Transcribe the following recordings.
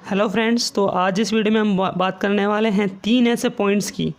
Hello friends, तो आज इस वीडियो में हम बात करने वाले हैं 3 ऐसे पॉइंट्स की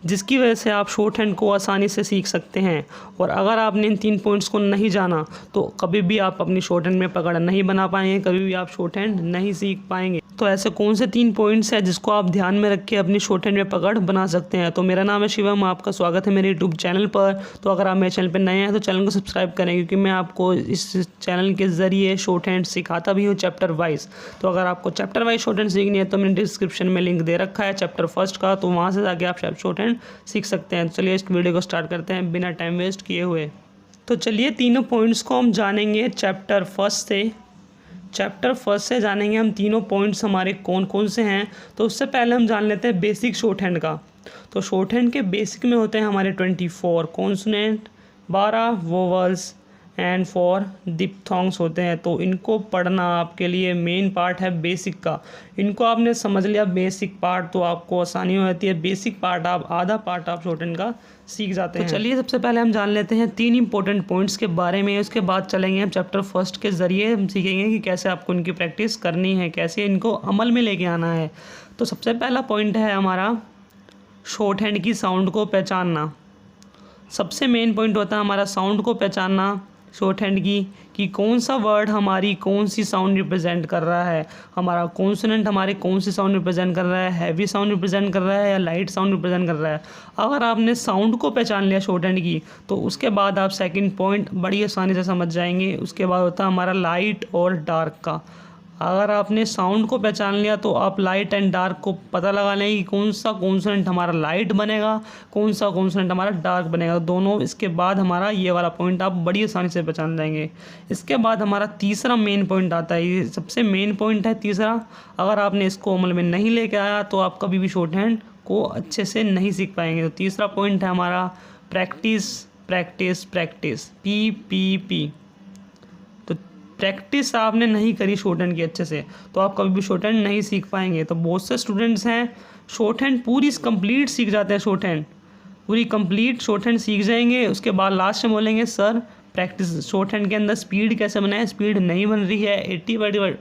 जिसकी वजह से आप शॉर्ट हैंड को आसानी से सीख सकते हैं। और अगर आपने इन 3 पॉइंट्स को नहीं जाना तो कभी भी आप अपनी शॉर्ट हैंड में पकड़ नहीं बना पाएंगे, कभी भी आप शॉर्ट हैंड नहीं सीख पाएंगे। तो ऐसे कौन से 3 पॉइंट्स हैं जिसको आप ध्यान में रख के अपनी शॉर्ट हैंड में पकड़ बना सकते हैं। तो मेरा नाम है शिवम, आपका स्वागत है मेरे यूट्यूब चैनल पर। तो अगर आप मेरे चैनल पर नए हैं तो चैनल को सब्सक्राइब करें, क्योंकि मैं आपको इस चैनल के ज़रिए शॉर्ट हैंड सिखाता भी हूँ चैप्टर वाइज। तो अगर आपको चैप्टर वाइज शॉर्ट हैंड सीखनी है तो मैंने डिस्क्रिप्शन में लिंक दे रखा है चैप्टर फर्स्ट का, तो वहाँ से जाके आप शॉर्ट हैंड सीख सकते हैं। तो चलिए इस वीडियो को स्टार्ट करते हैं बिना टाइम वेस्ट किए हुए। तो चलिए तीनों पॉइंट्स को हम जानेंगे चैप्टर फर्स्ट से जानेंगे हम तीनों पॉइंट्स हमारे कौन कौन से हैं। तो उससे पहले हम जान लेते हैं बेसिक शॉर्ट हैंड का। तो शॉर्ट हैंड के बेसिक में होते हैं हमारे 24 कॉन्सोनेंट, 12 वोवल्स एंड 4 डिप्थोंग्स होते हैं। तो इनको पढ़ना आपके लिए मेन पार्ट है बेसिक का। इनको आपने समझ लिया बेसिक पार्ट तो आपको आसानी हो जाती है। बेसिक पार्ट आप आधा पार्ट आप शॉर्ट हैंड का सीख जाते हैं। तो चलिए सबसे पहले हम जान लेते हैं 3 इंपॉर्टेंट पॉइंट्स के बारे में। उसके बाद चलेंगे हम चैप्टर फर्स्ट के ज़रिए हम सीखेंगे कि कैसे आपको इनकी प्रैक्टिस करनी है, कैसे इनको अमल में लेके आना है। तो सबसे पहला पॉइंट है हमारा शॉर्ट हैंड की साउंड को पहचानना। सबसे मेन पॉइंट होता है हमारा साउंड को पहचानना शॉर्ट हैंड की, कि कौन सा वर्ड हमारी कौन सी साउंड रिप्रेजेंट कर रहा है। हमारा कॉन्सोनेंट हमारे कौन सी साउंड रिप्रेजेंट कर रहा है, हैवी साउंड रिप्रेजेंट कर रहा है या लाइट साउंड रिप्रेजेंट कर रहा है। अगर आपने साउंड को पहचान लिया शॉर्ट हैंड की तो उसके बाद आप सेकंड पॉइंट बड़ी आसानी से समझ जाएंगे। उसके बाद होता है हमारा लाइट और डार्क का। अगर आपने साउंड को पहचान लिया तो आप लाइट एंड डार्क को पता लगा लें कि कौन सा कॉन्सोनेंट हमारा लाइट बनेगा, कौन सा कॉन्सोनेंट हमारा डार्क बनेगा, दोनों। इसके बाद हमारा ये वाला पॉइंट आप बड़ी आसानी से पहचान जाएंगे। इसके बाद हमारा तीसरा मेन पॉइंट आता है, ये सबसे मेन पॉइंट है तीसरा। अगर आपने इसको अमल में नहीं लेके आया तो आप कभी भी शॉर्ट हैंड को अच्छे से नहीं सीख पाएंगे। तो तीसरा पॉइंट है हमारा practice practice practice, PPP। Practice आपने नहीं करी शॉर्ट हैंड की अच्छे से तो आप कभी भी शॉर्ट हैंड नहीं सीख पाएंगे। तो बहुत से स्टूडेंट्स हैं शॉर्ट हैंड पूरी कंप्लीट सीख जाते हैं, शॉर्ट हैंड पूरी कंप्लीट शॉर्ट हैंड सीख जाएंगे। उसके बाद लास्ट में बोलेंगे सर प्रैक्टिस शॉर्ट हैंड के अंदर स्पीड कैसे बनाए, स्पीड नहीं बन रही है, 80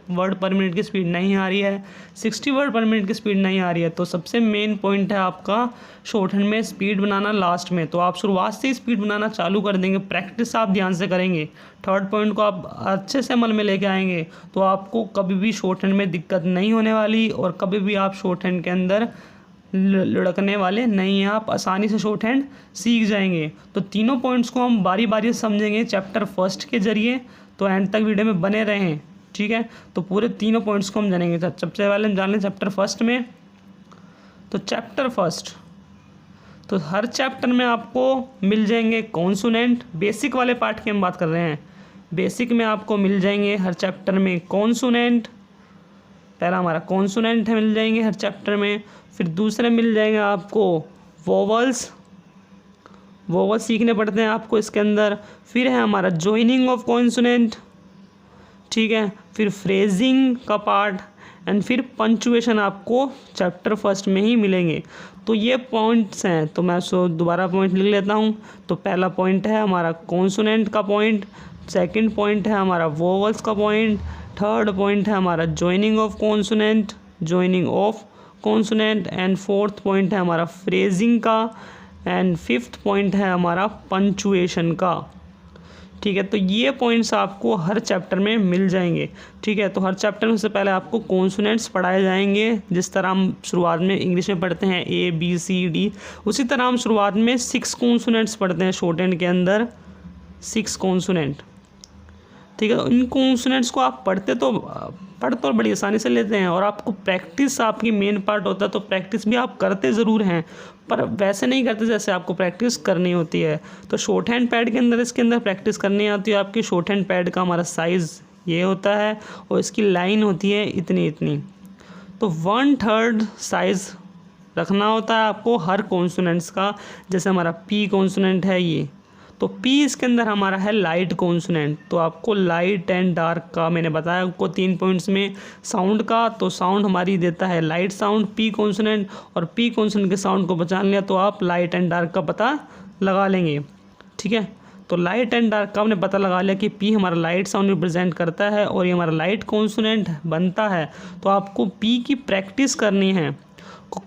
वर्ड पर मिनट की स्पीड नहीं आ रही है, 60 वर्ड पर मिनट की स्पीड नहीं आ रही है। तो सबसे मेन पॉइंट है आपका शॉर्ट हैंड में स्पीड बनाना लास्ट में। तो आप शुरुआत से ही स्पीड बनाना चालू कर देंगे, प्रैक्टिस आप ध्यान से करेंगे, थर्ड पॉइंट को आप अच्छे से अमल में लेके आएंगे तो आपको कभी भी शॉर्ट हैंड में दिक्कत नहीं होने वाली और कभी भी आप शॉर्ट हैंड के अंदर लुढ़कने वाले नहीं हैं। आप आसानी से शॉर्ट हैंड सीख जाएंगे। तो तीनों पॉइंट्स को हम बारी बारी से समझेंगे चैप्टर फर्स्ट के ज़रिए। तो एंड तक वीडियो में बने रहें, ठीक है। तो पूरे तीनों पॉइंट्स को हम जानेंगे। सबसे पहले हम जान लें चैप्टर फर्स्ट में। तो चैप्टर फर्स्ट, तो हर चैप्टर में आपको मिल जाएंगे कॉन्सोनेंट। बेसिक वाले पार्ट की हम बात कर रहे हैं। बेसिक में आपको मिल जाएंगे हर चैप्टर में कॉन्सोनेंट। पहला हमारा कॉन्सोनेंट है, मिल जाएंगे हर चैप्टर में। फिर दूसरे मिल जाएंगे आपको वोवल्स सीखने पड़ते हैं आपको इसके अंदर। फिर है हमारा जॉइनिंग ऑफ कॉन्सोनेंट, ठीक है। फिर फ्रेजिंग का पार्ट एंड फिर पंचुएशन आपको चैप्टर फर्स्ट में ही मिलेंगे। तो ये पॉइंट्स हैं। तो मैं दोबारा पॉइंट लिख लेता हूँ। तो पहला पॉइंट है हमारा कॉन्सोनेंट का पॉइंट, सेकंड पॉइंट है हमारा वोवल्स का पॉइंट, थर्ड पॉइंट है हमारा joining of consonant and fourth point है हमारा फ्रेजिंग का एंड फिफ्थ पॉइंट है हमारा पंचुएशन का, ठीक है। तो ये पॉइंट्स आपको हर चैप्टर में मिल जाएंगे, ठीक है। तो हर चैप्टर में से पहले आपको कॉन्सोनेंट्स पढ़ाए जाएंगे जिस तरह हम शुरुआत में इंग्लिश में पढ़ते हैं ABCD, उसी तरह हम शुरुआत में 6 कॉन्सोनेंट्स पढ़ते हैं शॉर्ट हैंड के अंदर, 6 कॉन्सोनेंट, ठीक है। तो इन कॉन्सोनेंट्स को आप पढ़ तो बड़ी आसानी से लेते हैं और आपको प्रैक्टिस आपकी मेन पार्ट होता है। तो प्रैक्टिस भी आप करते ज़रूर हैं पर वैसे नहीं करते जैसे आपको प्रैक्टिस करनी होती है। तो शॉर्ट हैंड पैड के अंदर इसके अंदर प्रैक्टिस करनी आती है आपकी। शॉर्ट हैंड पैड का हमारा साइज़ ये होता है और इसकी लाइन होती है इतनी। तो 1/3 साइज़ रखना होता है आपको हर कॉन्सोनेंट्स का। जैसे हमारा P कॉन्सोनेंट है ये, तो P इसके अंदर हमारा है लाइट कॉन्सोनेंट। तो आपको लाइट एंड डार्क का मैंने बताया आपको 3 पॉइंट्स में। साउंड का तो साउंड हमारी देता है लाइट साउंड P कॉन्सोनेंट, और P कॉन्सोनेंट के साउंड को पहचान लिया तो आप लाइट एंड डार्क का पता लगा लेंगे, ठीक है। तो लाइट एंड डार्क का हमने पता लगा लिया कि पी हमारा लाइट साउंड रिप्रेजेंट करता है और ये हमारा लाइट कॉन्सोनेंट बनता है। तो आपको पी की प्रैक्टिस करनी है,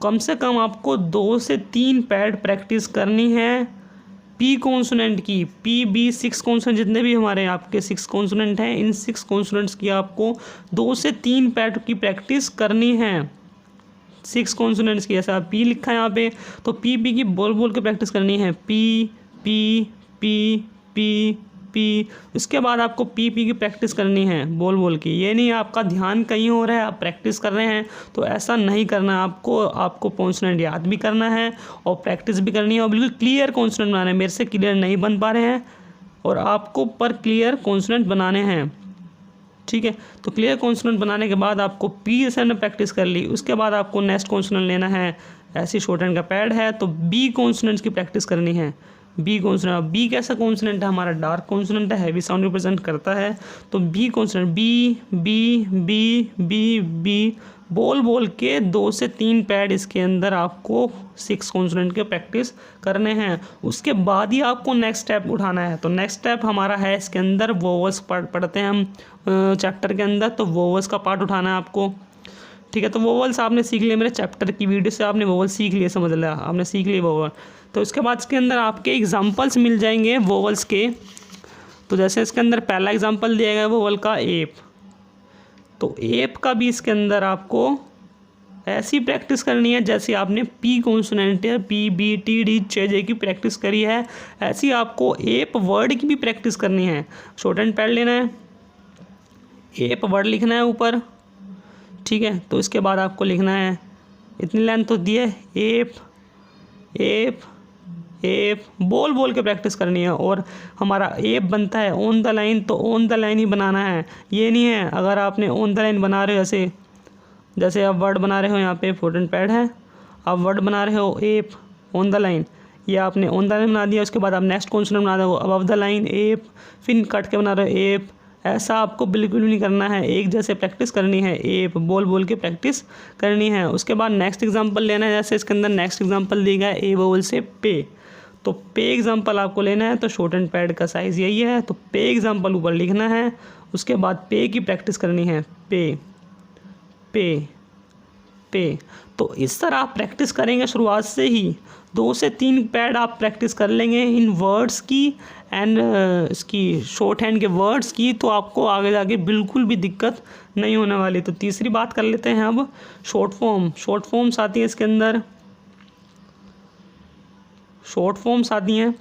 कम से कम आपको 2 से 3 पैड प्रैक्टिस करनी है पी कॉन्सोनेंट की। पी बी 6 कॉन्सोनेंट जितने भी हमारे आपके 6 कॉन्सोनेंट हैं, इन 6 कॉन्सोनेंट्स की आपको 2 से 3 पैड की प्रैक्टिस करनी है। 6 कॉन्सोनेंट्स की, ऐसा पी लिखा है यहाँ पे, तो पी पी की बोल बोल के प्रैक्टिस करनी है। P P P P P, उसके बाद आपको पी पी की प्रैक्टिस करनी है बोल बोल की। ये नहीं आपका ध्यान कहीं हो रहा है, आप प्रैक्टिस कर रहे हैं, तो ऐसा नहीं करना। आपको कॉन्सोनेंट याद भी करना है और प्रैक्टिस भी करनी है और बिल्कुल क्लियर कॉन्सोनेंट बनाना है। मेरे से क्लियर नहीं बन पा रहे हैं और आपको पर क्लियर कॉन्सोनेंट बनाने हैं, ठीक है। तो क्लियर कॉन्सोनेंट बनाने के बाद आपको पी जैसे हमने प्रैक्टिस कर ली, उसके बाद आपको नेक्स्ट कॉन्सोनेंट लेना है। ऐसी शॉर्ट हैंड का पैड है तो बी कॉन्सोनेंट्स की प्रैक्टिस करनी है। बी कॉन्सोनेंट, बी कैसा कॉन्सोनेंट है, हमारा डार्क कॉन्सोनेंट है, हैवी साउंड रिप्रेजेंट करता है। तो B consonant, B B B B B बोल बोल के 2 से 3 पैड इसके अंदर आपको 6 कॉन्सोनेंट के प्रैक्टिस करने हैं। उसके बाद ही आपको नेक्स्ट स्टेप उठाना है। तो नेक्स्ट स्टेप हमारा है इसके अंदर वोवल्स पढ़ते हैं हम चैप्टर के अंदर, तो वोवल्स का पार्ट उठाना है आपको, ठीक है। तो वोवल्स आपने सीख लिए, मेरे चैप्टर की वीडियो से आपने वोवल सीख लिए, समझ लिया आपने, सीख लिए वोवल। तो इसके बाद इसके अंदर आपके एग्जांपल्स मिल जाएंगे वोवल्स के। तो जैसे इसके अंदर पहला एग्जांपल दिया गया वोवल का एप, तो एप का भी इसके अंदर आपको ऐसी प्रैक्टिस करनी है जैसे आपने पी कॉन्सोनेंट या पी बी टी डी चे जे की प्रैक्टिस करी है, ऐसी आपको एप वर्ड की भी प्रैक्टिस करनी है। शॉर्ट हैंड पैड लेना है, एप वर्ड लिखना है ऊपर, ठीक है। तो इसके बाद आपको लिखना है, इतनी लाइन तो दी है, एप एप एप बोल बोल के प्रैक्टिस करनी है। और हमारा एप बनता है ऑन द लाइन, तो ऑन द लाइन ही बनाना है। ये नहीं है अगर आपने ऑन द लाइन बना रहे हो, जैसे आप वर्ड बना रहे हो, यहाँ पे शॉर्ट हैंड पैड है, आप वर्ड बना रहे हो एप ऑन द लाइन, ये आपने ऑन द लाइन बना दिया, उसके बाद आप नेक्स्ट कॉन्सोनेंट बना रहे हो अबव द लाइन एप, फिर कट के बना रहे हो एप। ऐसा आपको बिल्कुल भी नहीं करना है, एक जैसे प्रैक्टिस करनी है, एप बोल बोल के प्रैक्टिस करनी है। उसके बाद नेक्स्ट एग्जांपल लेना है, जैसे इसके अंदर नेक्स्ट एग्जांपल दी गया है ए वोवल से पे, तो पे एग्जांपल आपको लेना है। तो शॉर्ट हैंड पैड का साइज़ यही है, तो पे एग्जांपल ऊपर लिखना है, उसके बाद पे की प्रैक्टिस करनी है, पे पे पे। तो इस तरह आप प्रैक्टिस करेंगे शुरुआत से ही, 2 से 3 पैड आप प्रैक्टिस कर लेंगे इन वर्ड्स की एंड इसकी शॉर्ट हैंड के वर्ड्स की, तो आपको आगे जाके बिल्कुल भी दिक्कत नहीं होने वाली। तो तीसरी बात कर लेते हैं अब, शॉर्ट फॉर्म्स आती है इसके अंदर, शॉर्ट फॉर्म्स आती हैं,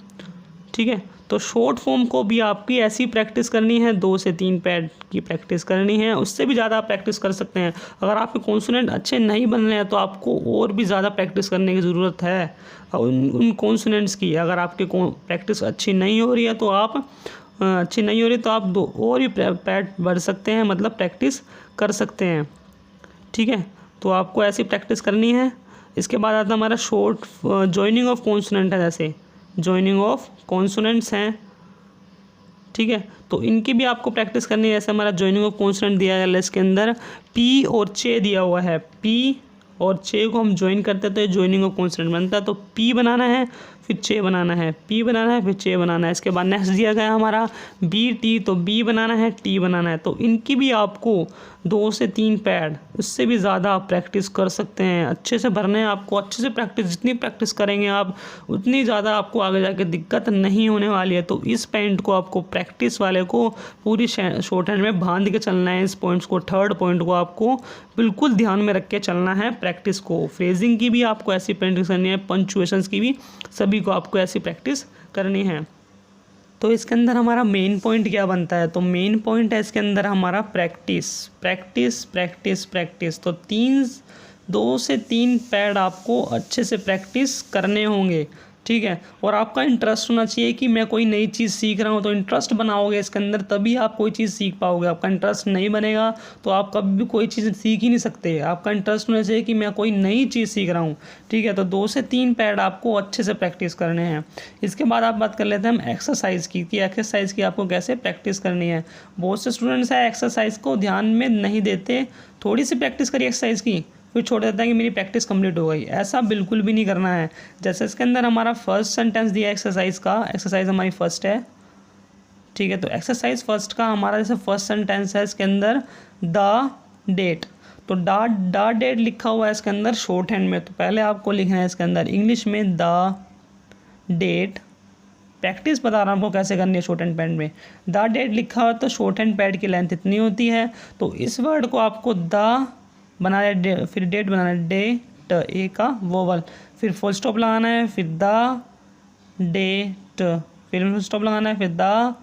ठीक है। तो शॉर्ट फॉर्म को भी आपकी ऐसी प्रैक्टिस करनी है, 2 से 3 पैड की प्रैक्टिस करनी है, उससे भी ज़्यादा आप प्रैक्टिस कर सकते हैं। अगर आपके कॉन्सोनेंट अच्छे नहीं बन रहे हैं तो आपको और भी ज़्यादा प्रैक्टिस करने की ज़रूरत है उन कॉन्सोनेंट्स की। अगर आपके प्रैक्टिस अच्छी नहीं हो रही है तो आप दो और भी पैड बढ़ सकते हैं, मतलब प्रैक्टिस कर सकते हैं, ठीक है। तो आपको ऐसी प्रैक्टिस करनी है। इसके बाद आता है हमारा शॉर्ट जॉइनिंग ऑफ कॉन्सोनेंट है, जैसे जॉइनिंग ऑफ कॉन्सोनेंट्स हैं, ठीक है। तो इनकी भी आपको प्रैक्टिस करनी है। जैसे हमारा जॉइनिंग ऑफ कॉन्सोनेंट दिया गया है, इसके अंदर पी और चे दिया हुआ है, पी और चे को हम ज्वाइन करते हैं तो ये जॉइनिंग ऑफ कॉन्सोनेंट बनता है। तो पी बनाना है, फिर चे बनाना है, पी बनाना है, फिर चे बनाना है। इसके बाद नेक्स्ट दिया गया है हमारा बी टी, तो बी बनाना है, टी बनाना है। तो इनकी भी आपको 2 से 3 पैड, उससे भी ज़्यादा आप प्रैक्टिस कर सकते हैं। अच्छे से भरने हैं आपको, अच्छे से प्रैक्टिस, जितनी प्रैक्टिस करेंगे आप उतनी ज़्यादा आपको आगे जाके दिक्कत नहीं होने वाली है। तो इस पॉइंट को आपको, प्रैक्टिस वाले को पूरी शॉर्ट हैंड में बांध के चलना है। इस पॉइंट्स को, थर्ड पॉइंट को आपको बिल्कुल ध्यान में रख के चलना है प्रैक्टिस को। फ्रेजिंग की भी आपको ऐसी प्रैक्टिस करनी है, पंक्चुएशंस की भी, सभी को आपको ऐसी प्रैक्टिस करनी है। तो इसके अंदर हमारा मेन पॉइंट क्या बनता है, तो मेन पॉइंट है इसके अंदर हमारा प्रैक्टिस प्रैक्टिस प्रैक्टिस प्रैक्टिस। तो 2 से 3 पैड आपको अच्छे से प्रैक्टिस करने होंगे, ठीक है। और आपका इंटरेस्ट होना चाहिए कि मैं कोई नई चीज़ सीख रहा हूँ, तो इंटरेस्ट बनाओगे इसके अंदर तभी आप कोई चीज़ सीख पाओगे। आपका इंटरेस्ट नहीं बनेगा तो आप कभी भी कोई चीज़ सीख ही नहीं सकते। आपका इंटरेस्ट होना चाहिए कि मैं कोई नई चीज़ सीख रहा हूँ, ठीक है। तो 2 से 3 पैड आपको अच्छे से प्रैक्टिस करने हैं। इसके बाद आप बात कर लेते हैं हम एक्सरसाइज की, कि एक्सरसाइज की आपको कैसे प्रैक्टिस करनी है। बहुत से स्टूडेंट्स हैं एक्सरसाइज को ध्यान में नहीं देते, थोड़ी सी प्रैक्टिस करिए एक्सरसाइज की, फिर छोड़ देता है कि मेरी प्रैक्टिस कंप्लीट हो गई। ऐसा बिल्कुल भी नहीं करना है। जैसे इसके अंदर हमारा फर्स्ट सेंटेंस दिया है एक्सरसाइज का, एक्सरसाइज हमारी फर्स्ट है, ठीक है, तो एक्सरसाइज फर्स्ट का हमारा जैसे फर्स्ट सेंटेंस है, इसके अंदर द डेट, तो द डेट लिखा हुआ है इसके अंदर शॉर्ट हैंड में, तो पहले आपको लिखना है इसके अंदर इंग्लिश में द डेट। प्रैक्टिस बता रहा हूँ आपको कैसे करनी है शॉर्ट हैंड पैड में। द डेट लिखा हुआ तो शॉर्ट हैंड पैड की लेंथ इतनी होती है, तो इस वर्ड को आपको द बनाना है, फिर डेट बनाना है, डेट ए का वोवल, फिर फुल स्टॉप लगाना है, फिर द डेट, फिर फुल स्टॉप लगाना है, फिर द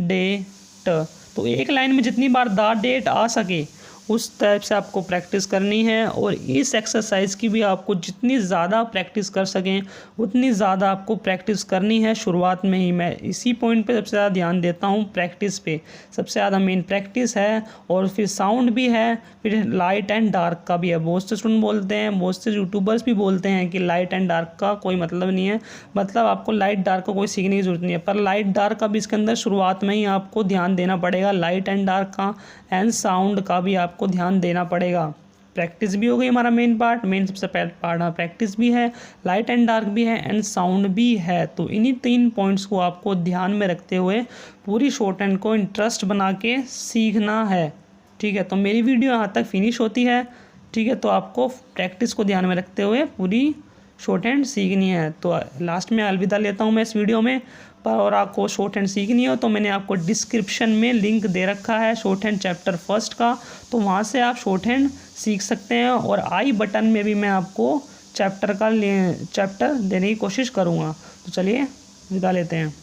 डेट। तो एक लाइन में जितनी बार द डेट आ सके उस टाइप से आपको प्रैक्टिस करनी है, और इस एक्सरसाइज की भी आपको जितनी ज़्यादा प्रैक्टिस कर सकें उतनी ज़्यादा आपको प्रैक्टिस करनी है शुरुआत में ही। मैं इसी पॉइंट पे सबसे ज़्यादा ध्यान देता हूँ, प्रैक्टिस पे सबसे ज़्यादा मेन प्रैक्टिस है, और फिर साउंड भी है, फिर लाइट एंड डार्क का भी है। बहुत से स्टूडेंट बोलते हैं, बहुत से यूट्यूबर्स भी बोलते हैं कि लाइट एंड डार्क का कोई मतलब नहीं है, मतलब आपको लाइट डार्क का कोई सीखने की ज़रूरत नहीं है, पर लाइट डार्क का भी इसके अंदर शुरुआत में ही आपको ध्यान देना पड़ेगा, लाइट एंड डार्क का एंड साउंड का भी आपको ध्यान देना पड़ेगा। प्रैक्टिस भी हो गई हमारा मेन पार्ट, मेन सबसे पहले पार्ट प्रैक्टिस भी है, लाइट एंड डार्क भी है एंड साउंड भी है। तो इन्हीं 3 पॉइंट्स को आपको ध्यान में रखते हुए पूरी शॉर्ट हैंड को इंटरेस्ट बना के सीखना है। ठीक है, तो मेरी वीडियो यहाँ तक फिनिश होती है। ठीक है, तो आपको प्रैक्टिस को ध्यान में रखते हुए पूरी शॉर्ट हैंड सीखनी है। तो लास्ट में अलविदा लेता हूँ मैं इस वीडियो में, पर और आपको शॉर्ट हैंड सीखनी हो तो मैंने आपको डिस्क्रिप्शन में लिंक दे रखा है शॉर्ट हैंड चैप्टर फर्स्ट का, तो वहाँ से आप शॉर्ट हैंड सीख सकते हैं, और आई बटन में भी मैं आपको चैप्टर देने की कोशिश करूँगा। तो चलिए विदा लेते हैं।